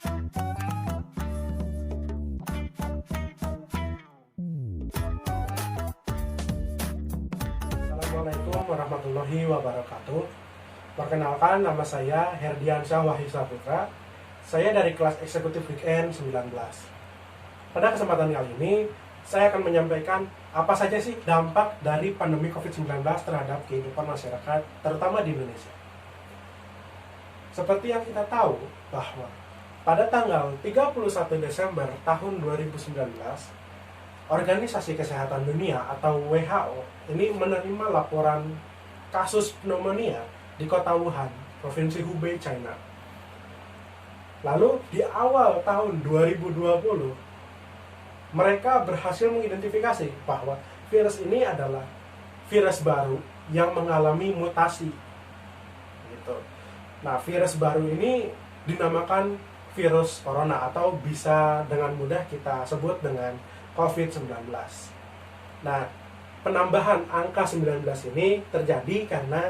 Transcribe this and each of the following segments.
Assalamualaikum warahmatullahi wabarakatuh. Perkenalkan, nama saya Herdiansyah Wahyu Saputra. Saya dari kelas eksekutif weekend 19. Pada kesempatan kali ini, saya akan menyampaikan apa saja sih dampak dari pandemi COVID-19 terhadap kehidupan masyarakat, terutama di Indonesia. Seperti yang kita tahu bahwa pada tanggal 31 Desember tahun 2019, Organisasi Kesehatan Dunia atau WHO ini menerima laporan kasus pneumonia di kota Wuhan, Provinsi Hubei, China. Lalu di awal tahun 2020, mereka berhasil mengidentifikasi bahwa virus ini adalah virus baru yang mengalami mutasi. Gitu. Nah, virus baru ini dinamakan virus corona atau bisa dengan mudah kita sebut dengan COVID-19. Nah, penambahan angka 19 ini terjadi karena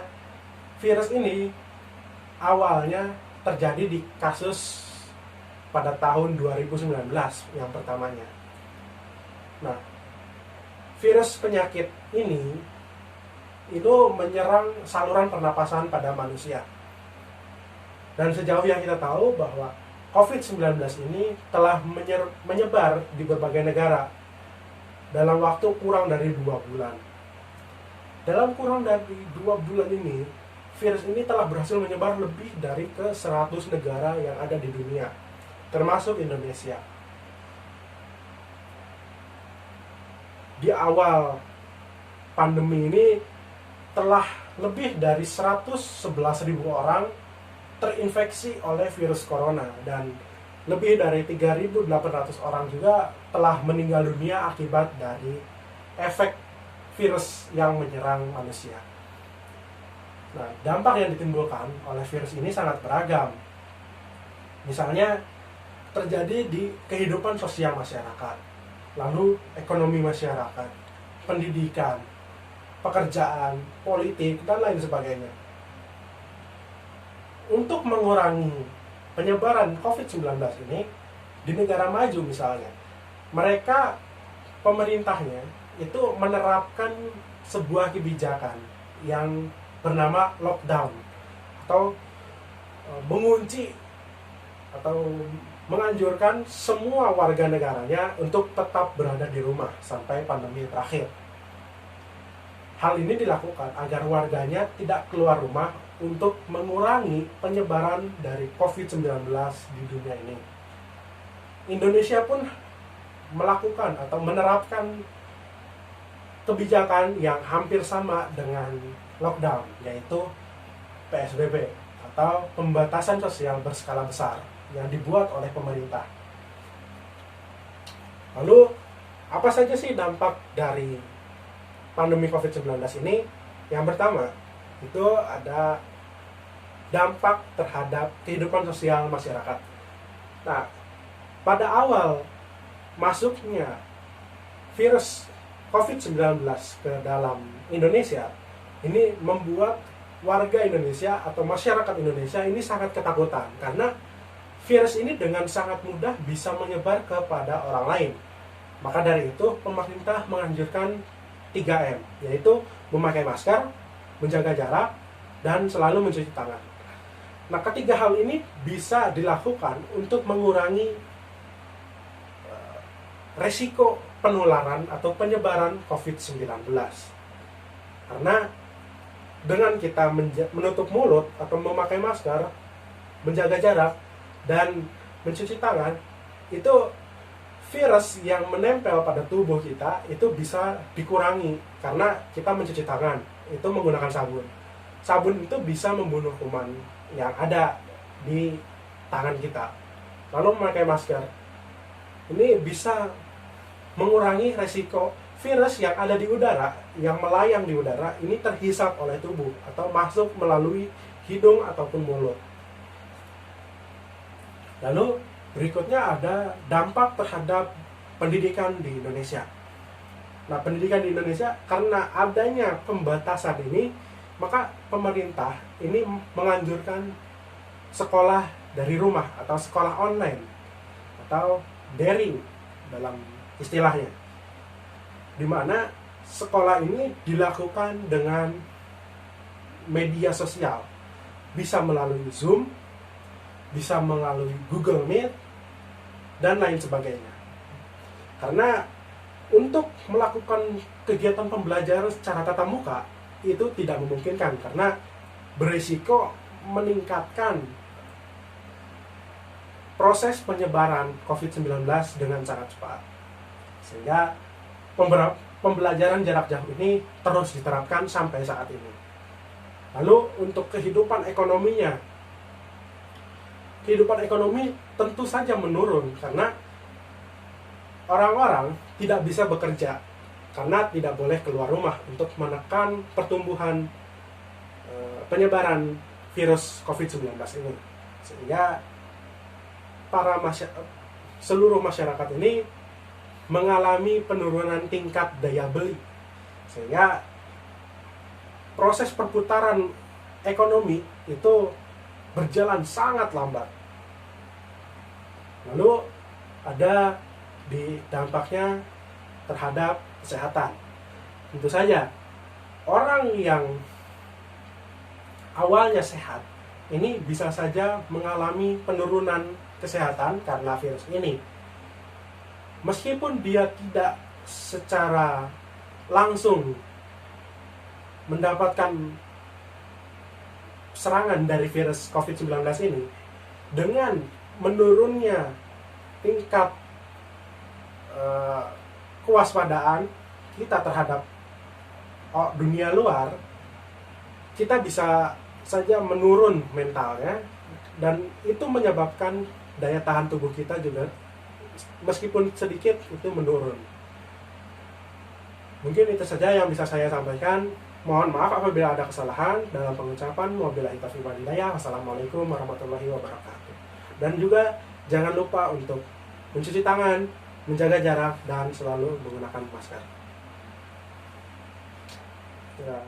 virus ini awalnya terjadi di kasus pada tahun 2019 yang pertamanya. Nah, virus penyakit ini itu menyerang saluran pernapasan pada manusia. Dan sejauh yang kita tahu bahwa COVID-19 ini telah menyebar di berbagai negara dalam waktu kurang dari 2 bulan. Dalam kurang dari 2 bulan ini, virus ini telah berhasil menyebar lebih dari ke 100 negara yang ada di dunia, termasuk Indonesia. Di awal pandemi ini telah lebih dari 111.000 orang terinfeksi oleh virus corona dan lebih dari 3.800 orang juga telah meninggal dunia akibat dari efek virus yang menyerang manusia. Nah, dampak yang ditimbulkan oleh virus ini sangat beragam. Misalnya terjadi di kehidupan sosial masyarakat, lalu ekonomi masyarakat, pendidikan, pekerjaan, politik, dan lain sebagainya. Untuk mengurangi penyebaran COVID-19 ini, di negara maju misalnya, pemerintahnya itu menerapkan sebuah kebijakan yang bernama lockdown atau mengunci atau menganjurkan semua warga negaranya untuk tetap berada di rumah sampai pandemi berakhir. Hal ini dilakukan agar warganya tidak keluar rumah untuk mengurangi penyebaran dari COVID-19 di dunia ini. Indonesia pun melakukan atau menerapkan kebijakan yang hampir sama dengan lockdown, yaitu PSBB atau pembatasan sosial berskala besar yang dibuat oleh pemerintah. Lalu, apa saja sih dampak dari pandemi COVID-19 ini? Yang pertama, itu ada dampak terhadap kehidupan sosial masyarakat. Nah, pada awal masuknya virus COVID-19 ke dalam Indonesia, ini membuat warga Indonesia atau masyarakat Indonesia ini sangat ketakutan karena virus ini dengan sangat mudah bisa menyebar kepada orang lain. Maka dari itu, pemerintah menganjurkan 3M, yaitu memakai masker, menjaga jarak, dan selalu mencuci tangan. Nah, ketiga hal ini bisa dilakukan untuk mengurangi resiko penularan atau penyebaran COVID-19. Karena dengan kita menutup mulut atau memakai masker, menjaga jarak, dan mencuci tangan, itu virus yang menempel pada tubuh kita itu bisa dikurangi karena kita mencuci tangan itu menggunakan sabun. Sabun itu bisa membunuh kuman yang ada di tangan kita. Lalu memakai masker, ini bisa mengurangi resiko virus yang ada di udara, yang melayang di udara, ini terhisap oleh tubuh atau masuk melalui hidung ataupun mulut. Lalu berikutnya ada dampak terhadap pendidikan di Indonesia. Nah, pendidikan di Indonesia karena adanya pembatasan ini, maka pemerintah ini menganjurkan sekolah dari rumah atau sekolah online atau daring dalam istilahnya, di mana sekolah ini dilakukan dengan media sosial, bisa melalui Zoom, bisa melalui Google Meet, dan lain sebagainya. Karena untuk melakukan kegiatan pembelajaran secara tatap muka itu tidak memungkinkan karena berisiko meningkatkan proses penyebaran COVID-19 dengan sangat cepat. Sehingga pembelajaran jarak jauh ini terus diterapkan sampai saat ini. Lalu untuk kehidupan ekonomi tentu saja menurun karena orang-orang tidak bisa bekerja karena tidak boleh keluar rumah untuk menekan pertumbuhan penyebaran virus COVID-19 ini. Sehingga seluruh masyarakat ini mengalami penurunan tingkat daya beli. Sehingga proses perputaran ekonomi itu berjalan sangat lambat. Lalu ada di dampaknya terhadap kesehatan. Tentu saja orang yang awalnya sehat ini bisa saja mengalami penurunan kesehatan karena virus ini. Meskipun dia tidak secara langsung mendapatkan serangan dari virus COVID-19 ini, dengan menurunnya tingkat kewaspadaan kita terhadap dunia luar, kita bisa saja menurun mentalnya, dan itu menyebabkan daya tahan tubuh kita juga meskipun sedikit itu menurun. Mungkin itu saja yang bisa saya sampaikan. Mohon maaf apabila ada kesalahan dalam pengucapan. Wabillahi taufiq wal hidayah. Wassalamualaikum warahmatullahi wabarakatuh. Dan juga jangan lupa untuk mencuci tangan, menjaga jarak, dan selalu menggunakan masker. Ya.